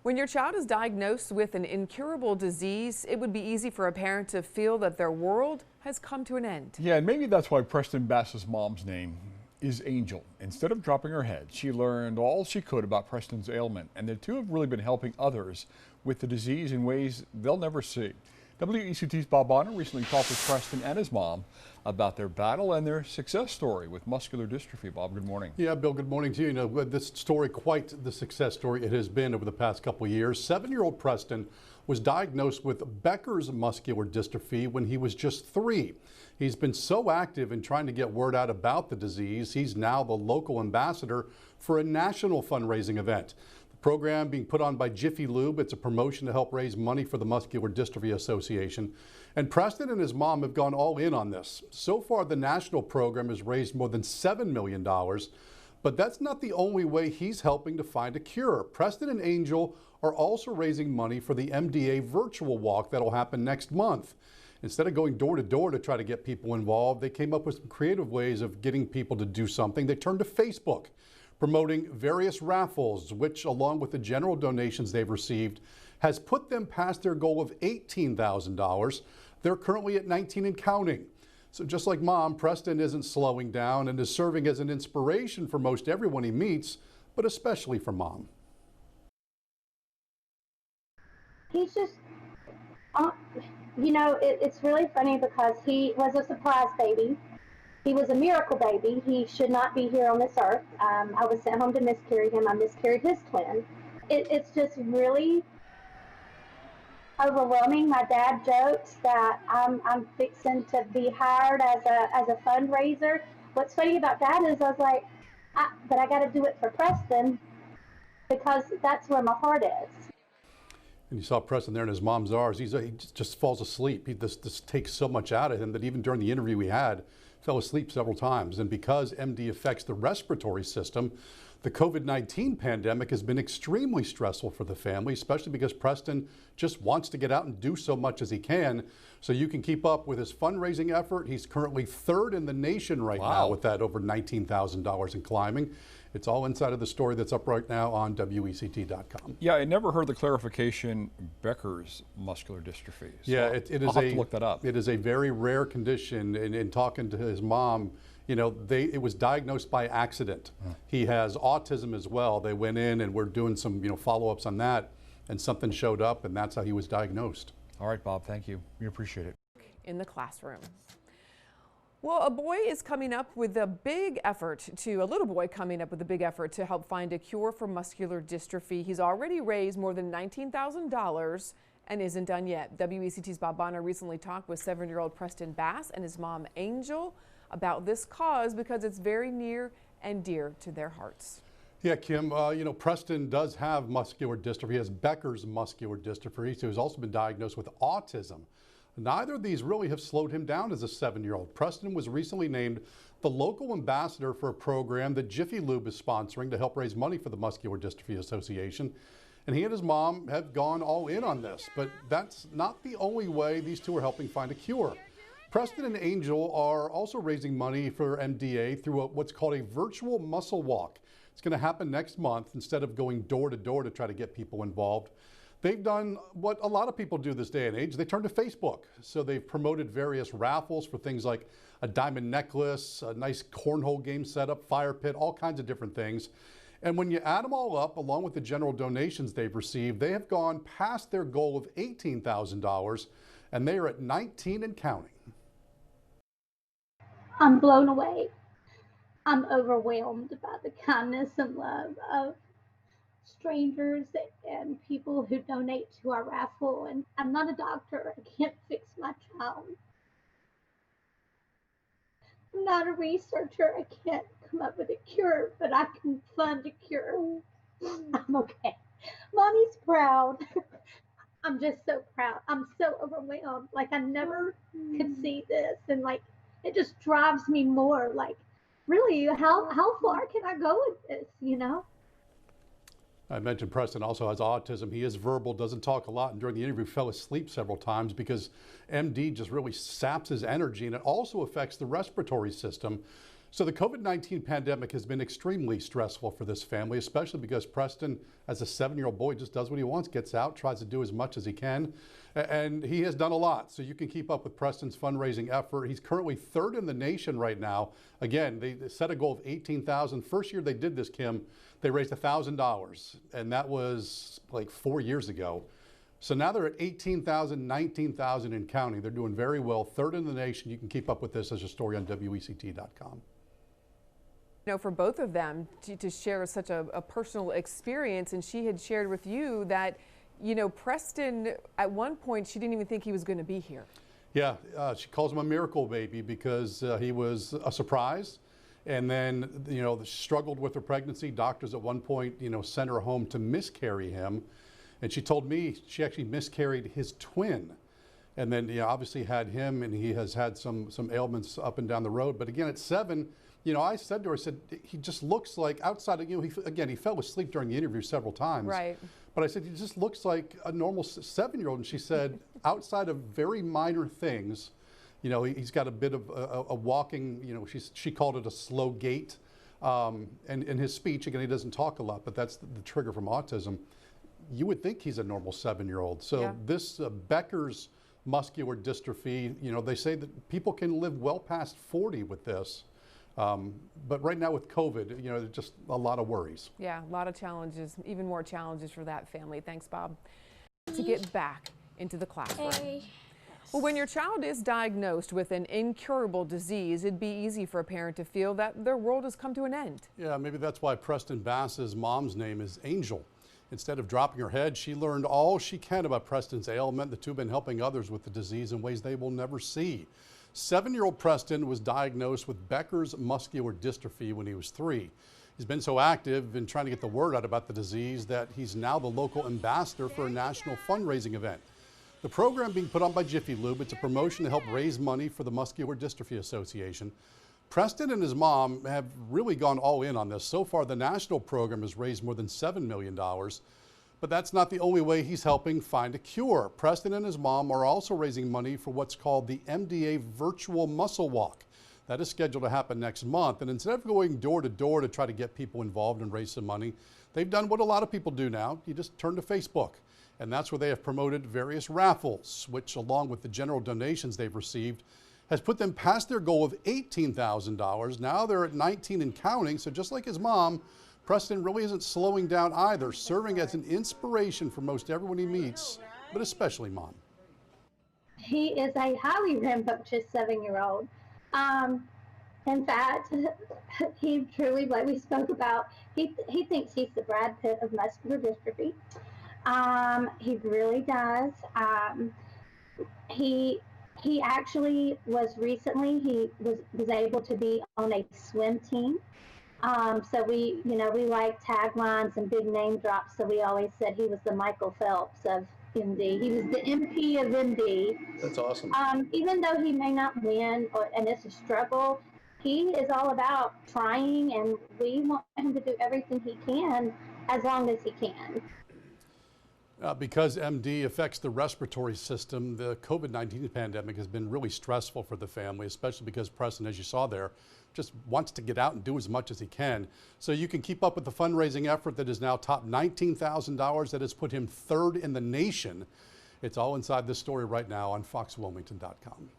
When your child is diagnosed with an incurable disease, it would be easy for a parent to feel that their world has come to an end. Yeah, and maybe that's why Preston Bass's mom's name is Angel. Instead of dropping her head, she learned all she could about Preston's ailment, and the two have really been helping others with the disease in ways they'll never see. WECT's Bob Bonner recently talked with Preston and his mom about their battle and their success story with muscular dystrophy. Bob, good morning. Yeah, Bill, good morning to you. You know, this story, quite the success story it has been over the past couple of years. 7-year-old Preston was diagnosed with Becker's muscular dystrophy when he was just 3. He's been so active in trying to get word out about the disease, he's now the local ambassador for a national fundraising event. Program being put on by Jiffy Lube. It's a promotion to help raise money for the Muscular Dystrophy Association. And Preston and his mom have gone all in on this. So far, the national program has raised more than $7 million, but that's not the only way he's helping to find a cure. Preston and Angel are also raising money for the MDA virtual walk that'll happen next month. Instead of going door to door to try to get people involved, they came up with some creative ways of getting people to do something. They turned to Facebook, promoting various raffles, which, along with the general donations they've received, has put them past their goal of $18,000. They're currently at 19 and counting. So just like Mom, Preston isn't slowing down and is serving as an inspiration for most everyone he meets, but especially for Mom. He's just, you know, it's really funny because he was a surprise baby. He was a miracle baby. He should not be here on this earth. I was sent home to miscarry him. I miscarried his twin. It's just really overwhelming. My dad jokes that I'm fixing to be hired as a fundraiser. What's funny about that is I was like, but I got to do it for Preston because that's where my heart is. And you saw Preston there in his mom's arms. He just falls asleep. This takes so much out of him that even during the interview we had, fell asleep several times. And because MD affects the respiratory system, the COVID-19 pandemic has been extremely stressful for the family, especially because Preston just wants to get out and do so much as he can. So you can keep up with his fundraising effort. He's currently 3rd in the nation right now with that over $19,000 in climbing. It's all inside of the story that's up right now on WECT.com. Yeah, I never heard the clarification, Becker's muscular dystrophy. So yeah, it is I'll have to look that up. It is a very rare condition. In talking to his mom, you know, it was diagnosed by accident. He has autism as well. They went in and we're doing some, follow-ups on that, and something showed up, and that's how he was diagnosed. All right, Bob, thank you. We appreciate it. In the classroom. Well, a little boy coming up with a big effort to help find a cure for muscular dystrophy. He's already raised more than $19,000 and isn't done yet. WECT's Bob Bonner recently talked with 7-year-old Preston Bass and his mom Angel about this cause because it's very near and dear to their hearts. Yeah, Kim, Preston does have muscular dystrophy. He has Becker's muscular dystrophy. So he's also been diagnosed with autism. Neither of these really have slowed him down as a 7-year-old. Preston was recently named the local ambassador for a program that Jiffy Lube is sponsoring to help raise money for the Muscular Dystrophy Association. And he and his mom have gone all in on this, but that's not the only way these two are helping find a cure. Preston and Angel are also raising money for MDA through what's called a virtual muscle walk. It's going to happen next month instead of going door to door to try to get people involved. They've done what a lot of people do this day and age. They turn to Facebook. So they've promoted various raffles for things like a diamond necklace, a nice cornhole game setup, fire pit, all kinds of different things. And when you add them all up, along with the general donations they've received, they have gone past their goal of $18,000, and they are at 19 and counting. I'm blown away. I'm overwhelmed by the kindness and love of strangers and people who donate to our raffle. And I'm not a doctor. I can't fix my child. I'm not a researcher. I can't come up with a cure, but I can fund a cure. I'm okay. Mommy's proud. I'm just so proud. I'm so overwhelmed. Like I never could see this, and like it just drives me more. Like, really, how far can I go with this? I mentioned Preston also has autism. He is verbal, doesn't talk a lot, and during the interview fell asleep several times because MD just really saps his energy, and it also affects the respiratory system. So the COVID-19 pandemic has been extremely stressful for this family, especially because Preston, as a 7-year-old boy, just does what he wants, gets out, tries to do as much as he can, and he has done a lot. So you can keep up with Preston's fundraising effort. He's currently 3rd in the nation right now. Again, they set a goal of $18,000. First year they did this, Kim, they raised $1,000, and that was like 4 years ago. So now they're at 18,000, 19,000 and counting. They're doing very well. 3rd in the nation. You can keep up with this as a story on WECT.com. You know, for both of them to share such a personal experience, and she had shared with you that, you know, Preston, at one point, she didn't even think he was going to be here. Yeah, she calls him a miracle baby because he was a surprise. And then, you know, struggled with her pregnancy. Doctors at one point, you know, sent her home to miscarry him. And she told me she actually miscarried his twin. And then, you know, obviously had him, and he has had some ailments up and down the road. But again, at 7, you know, I said to her, I said, he just looks like outside of, you know, he fell asleep during the interview several times. Right. But I said, he just looks like a normal 7-year-old. And she said, outside of very minor things, you know, he's got a bit of a walking, you know, she called it a slow gait. And in his speech, again, he doesn't talk a lot, but that's the trigger from autism. You would think he's a normal 7-year-old. So yeah. This Becker's muscular dystrophy, you know, they say that people can live well past 40 with this. But right now with COVID, you know, there's just a lot of worries. Yeah, a lot of challenges, even more challenges for that family. Thanks, Bob. To get back into the classroom. Well, when your child is diagnosed with an incurable disease, it'd be easy for a parent to feel that their world has come to an end. Yeah, maybe that's why Preston Bass's mom's name is Angel. Instead of dropping her head, she learned all she can about Preston's ailment. The two have been helping others with the disease in ways they will never see. 7-year-old Preston was diagnosed with Becker's muscular dystrophy when he was 3. He's been so active in trying to get the word out about the disease that he's now the local ambassador for a national fundraising event. The program being put on by Jiffy Lube, it's a promotion to help raise money for the Muscular Dystrophy Association. Preston and his mom have really gone all in on this. So far, the national program has raised more than $7 million. But that's not the only way he's helping find a cure. Preston and his mom are also raising money for what's called the MDA Virtual Muscle Walk. That is scheduled to happen next month. And instead of going door to door to try to get people involved and raise some money, they've done what a lot of people do now. You just turn to Facebook. And that's where they have promoted various raffles, which, along with the general donations they've received, has put them past their goal of $18,000. Now they're at 19 and counting. So just like his mom, Preston really isn't slowing down either, serving as an inspiration for most everyone he meets, but especially mom. He is a highly rambunctious 7-year-old. In fact, he truly, like we spoke about, he thinks he's the Brad Pitt of muscular dystrophy. He really does. He actually was recently, he was able to be on a swim team. So we like taglines and big name drops. So we always said he was the Michael Phelps of MD. He was the MP of MD. That's awesome. Even though he may not win, and it's a struggle, he is all about trying, and we want him to do everything he can as long as he can. Because MD affects the respiratory system, the COVID-19 pandemic has been really stressful for the family, especially because Preston, as you saw there, just wants to get out and do as much as he can. So you can keep up with the fundraising effort that is now topped $19,000. That has put him 3rd in the nation. It's all inside this story right now on FoxWilmington.com.